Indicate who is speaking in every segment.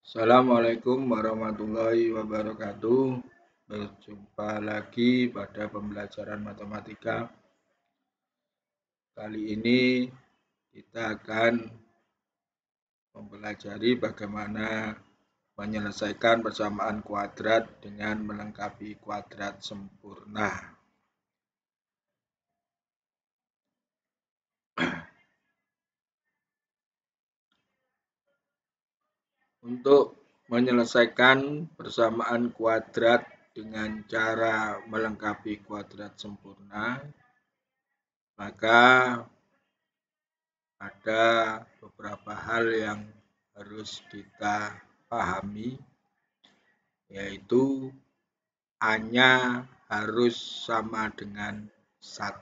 Speaker 1: Assalamualaikum warahmatullahi wabarakatuh. Berjumpa lagi pada pembelajaran matematika. Kali ini kita akan mempelajari bagaimana menyelesaikan persamaan kuadrat dengan melengkapi kuadrat sempurna. Untuk menyelesaikan persamaan kuadrat dengan cara melengkapi kuadrat sempurna, maka ada beberapa hal yang harus kita pahami, yaitu A-nya harus sama dengan 1.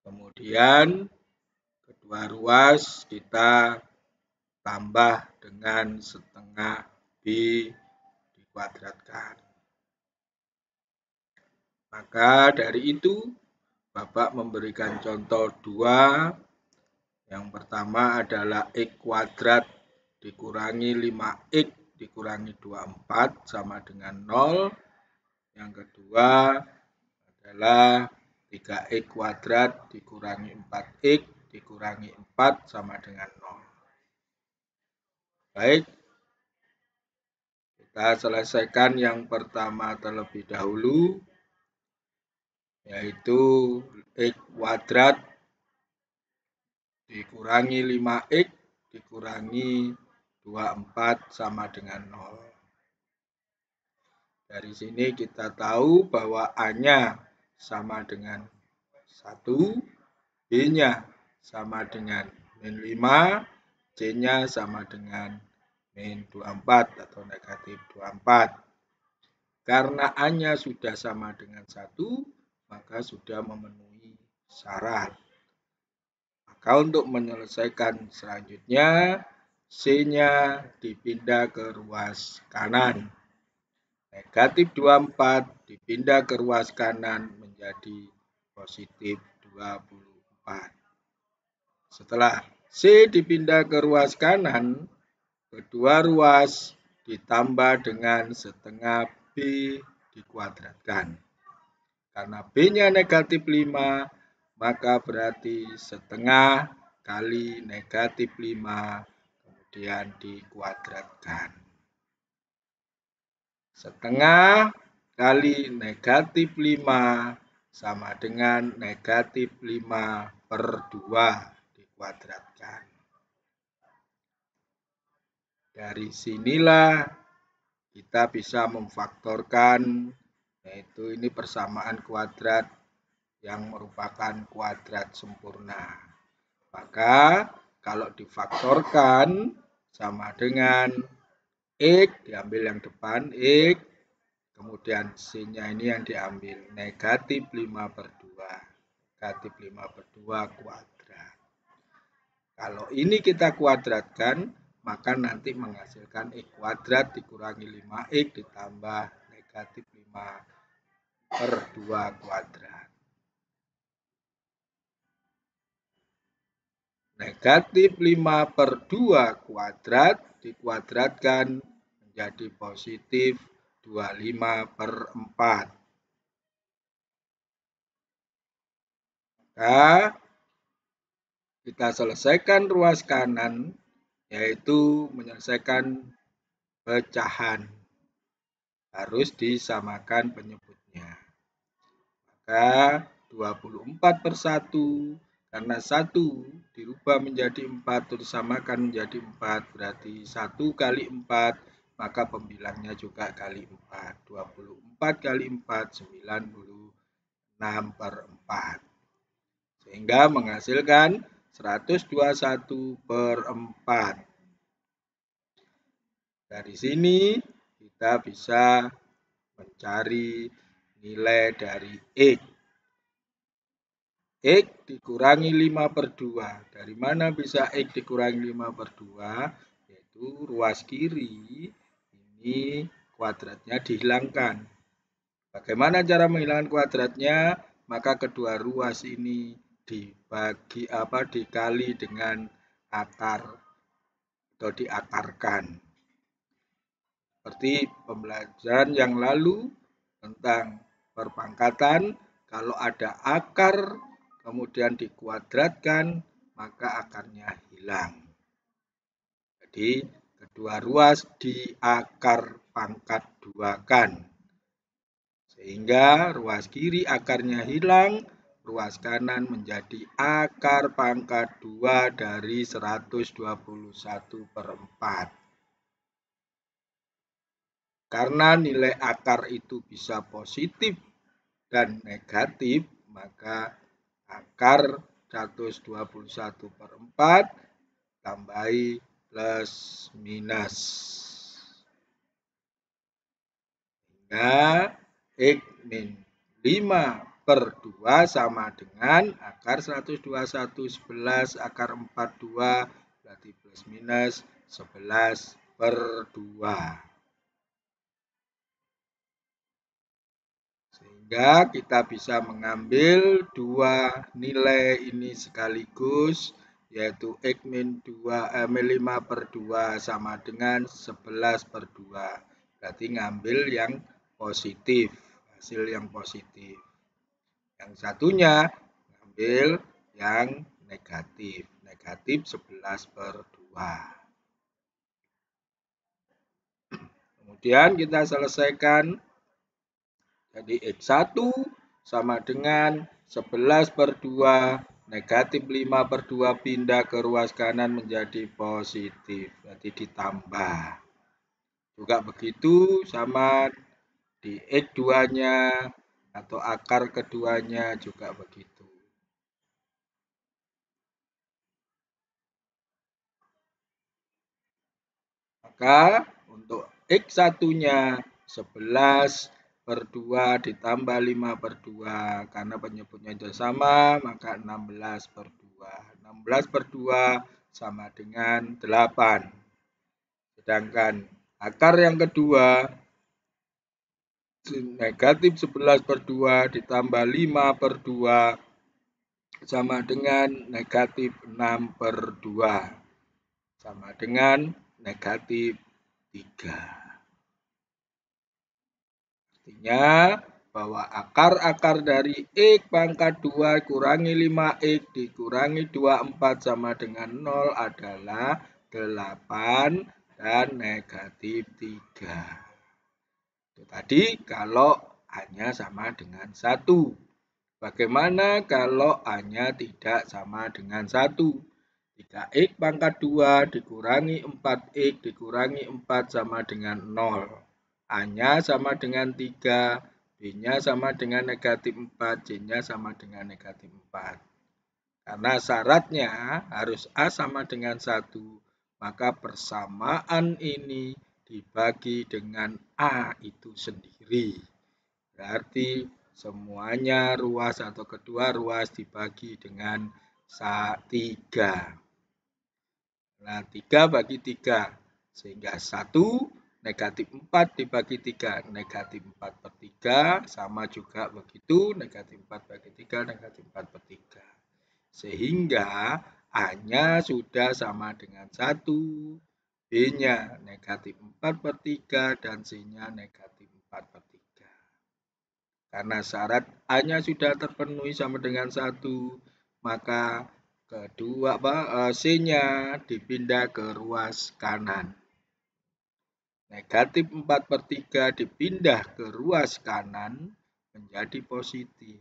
Speaker 1: Kemudian kedua ruas kita tambah dengan setengah B dikuadratkan. Maka dari itu Bapak memberikan contoh 2. Yang pertama adalah X kuadrat dikurangi 5X dikurangi 24 sama dengan 0. Yang kedua adalah 3X kuadrat dikurangi 4X dikurangi 4 sama dengan 0. Baik, kita selesaikan yang pertama terlebih dahulu, yaitu X kuadrat dikurangi 5X dikurangi 24 sama dengan 0. Dari sini kita tahu bahwa A-nya sama dengan 1, B-nya sama dengan min 5, C-nya sama dengan min 24 atau negatif 24. Karena A-nya sudah sama dengan 1, maka sudah memenuhi syarat. Maka untuk menyelesaikan selanjutnya, C-nya dipindah ke ruas kanan. Negatif 24 dipindah ke ruas kanan menjadi positif 24. Setelah C dipindah ke ruas kanan, kedua ruas ditambah dengan setengah B dikuadratkan. Karena B-nya negatif 5, maka berarti setengah kali negatif 5 kemudian dikuadratkan. Setengah kali negatif 5 sama dengan negatif 5 per 2 dikuadratkan. Dari sinilah kita bisa memfaktorkan, yaitu ini persamaan kuadrat yang merupakan kuadrat sempurna. Maka kalau difaktorkan sama dengan X, diambil yang depan X, kemudian C-nya ini yang diambil negatif 5 per 2. Negatif 5 per 2 kuadrat. Kalau ini kita kuadratkan, maka nanti menghasilkan X kuadrat dikurangi 5X ditambah negatif 5 per 2 kuadrat. Negatif 5 per 2 kuadrat dikuadratkan menjadi positif 25 per 4. Maka kita selesaikan ruas kanan, yaitu menyelesaikan pecahan. Harus disamakan penyebutnya. Maka 24 per 1, karena 1 dirubah menjadi 4, terus disamakan menjadi 4, berarti 1 kali 4, maka pembilangnya juga kali 4. 24 kali 4, 96 per 4. Sehingga menghasilkan 121 per 4. Dari sini kita bisa mencari nilai dari X. X dikurangi 5 per 2. Dari mana bisa X dikurangi 5 per 2? Yaitu ruas kiri ini kuadratnya dihilangkan. Bagaimana cara menghilangkan kuadratnya? Maka kedua ruas ini dikali dengan akar atau diakarkan. Seperti pembelajaran yang lalu tentang perpangkatan, kalau ada akar kemudian dikuadratkan, maka akarnya hilang. Jadi kedua ruas diakar pangkat duakan. Sehingga ruas kiri akarnya hilang, ruas kanan menjadi akar pangkat 2 dari 121/4. Karena nilai akar itu bisa positif dan negatif, maka akar 121/4 tambahi plus minus. Sehingga X min 5/2 sama dengan akar 121/11 akar 42 berarti plus minus 11/2. Sehingga kita bisa mengambil dua nilai ini sekaligus, yaitu X min 5/2 sama dengan 11/2. Berarti ngambil yang positif, hasil yang positif. Yang satunya ngambil yang negatif, negatif 11/2. Kemudian kita selesaikan. Jadi X1 sama dengan 11/2, negatif 5/2 pindah ke ruas kanan menjadi positif, berarti ditambah. Juga begitu sama di X2-nya atau akar keduanya juga begitu. Maka untuk X1-nya 11/2 ditambah 5/2, karena penyebutnya sudah sama, maka 16/2. 16/2 sama dengan 8. Sedangkan akar yang kedua, negatif 11/2 ditambah 5/2 sama dengan negatif 6/2. Sama dengan negatif 3. Artinya bahwa akar-akar dari X pangkat 2 kurangi 5X dikurangi 24 sama dengan 0 adalah 8 dan negatif 3. Itu tadi kalau A-nya sama dengan 1. Bagaimana kalau A-nya tidak sama dengan 1? 3X pangkat 2 dikurangi 4X dikurangi 4 sama dengan 0. A-nya sama dengan 3, B-nya sama dengan negatif 4, C-nya sama dengan negatif 4. Karena syaratnya harus A sama dengan 1, maka persamaan ini dibagi dengan A itu sendiri. Berarti semuanya ruas atau kedua ruas dibagi dengan 3. Nah, 3 bagi 3. Sehingga 1 negatif 4 dibagi 3. Negatif 4/3 sama juga begitu. Negatif 4 bagi 3, negatif 4/3. Sehingga A-nya sudah sama dengan 1. B-nya negatif 4/3 dan C-nya negatif 4/3. Karena syarat A-nya sudah terpenuhi sama dengan 1, maka kedua C-nya dipindah ke ruas kanan. Negatif 4/3 dipindah ke ruas kanan menjadi positif.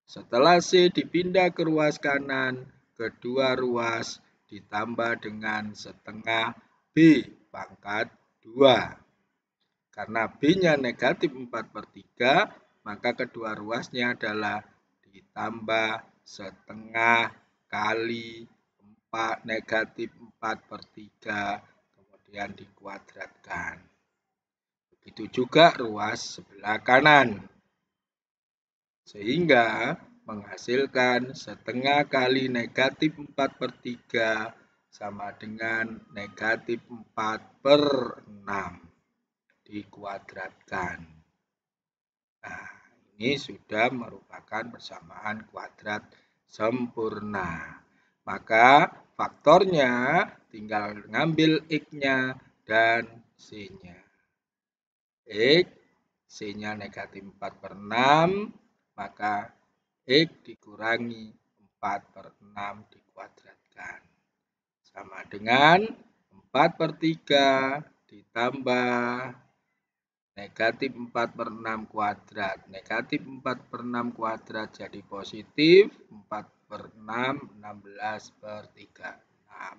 Speaker 1: Setelah C dipindah ke ruas kanan, kedua ruas ditambah dengan setengah B pangkat 2. Karena B-nya negatif 4/3, maka kedua ruasnya adalah ditambah setengah kali 4 negatif 4/3, kemudian dikuadratkan. Begitu juga ruas sebelah kanan. Sehingga menghasilkan setengah kali negatif 4/3 sama dengan negatif 4/6 dikuadratkan. Nah, ini sudah merupakan persamaan kuadrat sempurna. Maka faktornya tinggal ngambil X-nya dan C-nya. X, C-nya negatif 4/6, maka X dikurangi 4/6 dikuadratkan. Sama dengan 4/3 ditambah negatif 4/6 kuadrat. Negatif 4/6 kuadrat jadi positif 4/6, 16/36.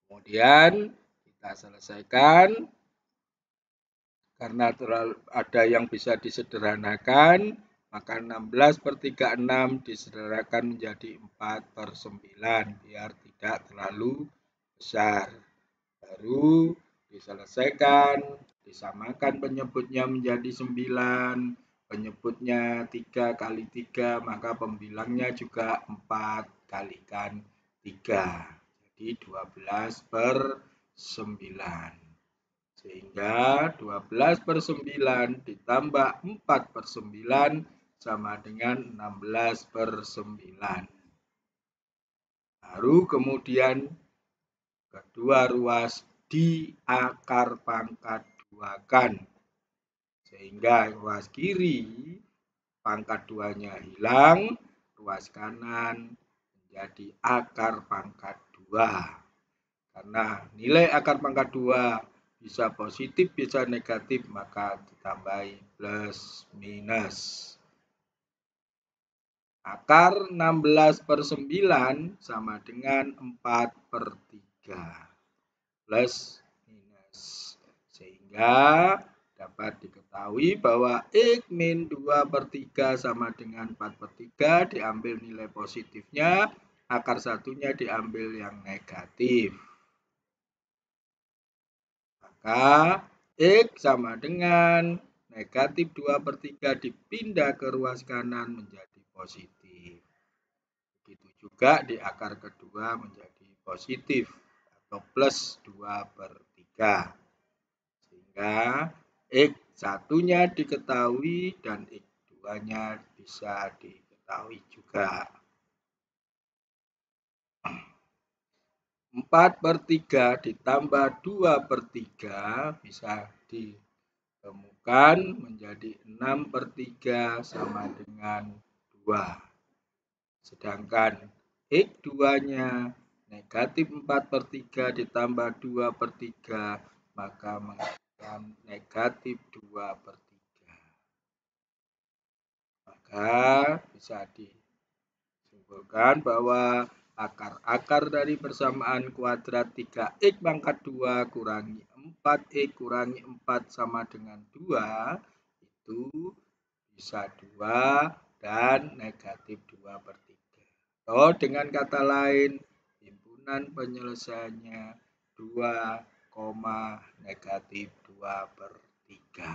Speaker 1: Kemudian kita selesaikan. Karena ada yang bisa disederhanakan, maka 16/36 disederhanakan menjadi 4/9 biar tidak terlalu besar. Baru diselesaikan, disamakan penyebutnya menjadi 9, penyebutnya 3 kali 3, maka pembilangnya juga 4 kalikan 3. Jadi 12/9. Sehingga 12/9 ditambah 4/9 sama dengan 16/9. Baru kemudian kedua ruas diakar pangkat 2-kan. Sehingga ruas kiri pangkat 2-nya hilang, ruas kanan menjadi akar pangkat 2. Karena nilai akar pangkat 2 bisa positif, bisa negatif, maka ditambahi plus minus. Akar 16/9 sama dengan 4/3 plus minus. Sehingga dapat diketahui bahwa X min 2/3 sama dengan 4/3, diambil nilai positifnya, akar satunya diambil yang negatif. Maka X sama dengan negatif 2/3 dipindah ke ruas kanan menjadi positif. Begitu juga di akar kedua menjadi positif atau plus 2/3. Sehingga X satunya diketahui dan X 2-nya bisa diketahui juga. 4/3 ditambah 2/3 bisa ditemukan menjadi 6/3 sama dengan 2. Sedangkan X 2-nya negatif 4/3 ditambah 2/3 maka menghasilkan negatif 2/3. Maka bisa disimpulkan bahwa akar-akar dari persamaan kuadrat 3x pangkat 2 kurangi 4x kurangi 4 sama dengan 2 itu bisa 2 dan negatif 2/3. Atau dengan kata lain, himpunan penyelesaiannya 2, negatif 2/3.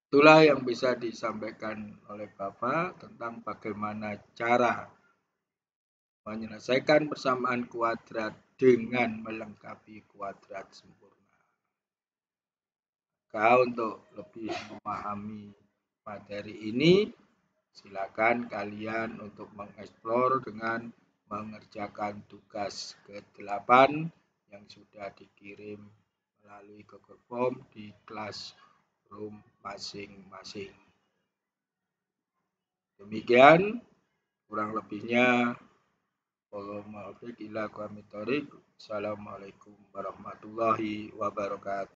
Speaker 1: Itulah yang bisa disampaikan oleh Bapak tentang bagaimana cara menyelesaikan persamaan kuadrat dengan melengkapi kuadrat sempurna. Untuk lebih memahami materi ini, silakan kalian untuk mengeksplor dengan mengerjakan tugas ke-8 yang sudah dikirim melalui Google Form di Classroom masing-masing. Demikian kurang lebihnya. Assalamualaikum warahmatullahi wabarakatuh.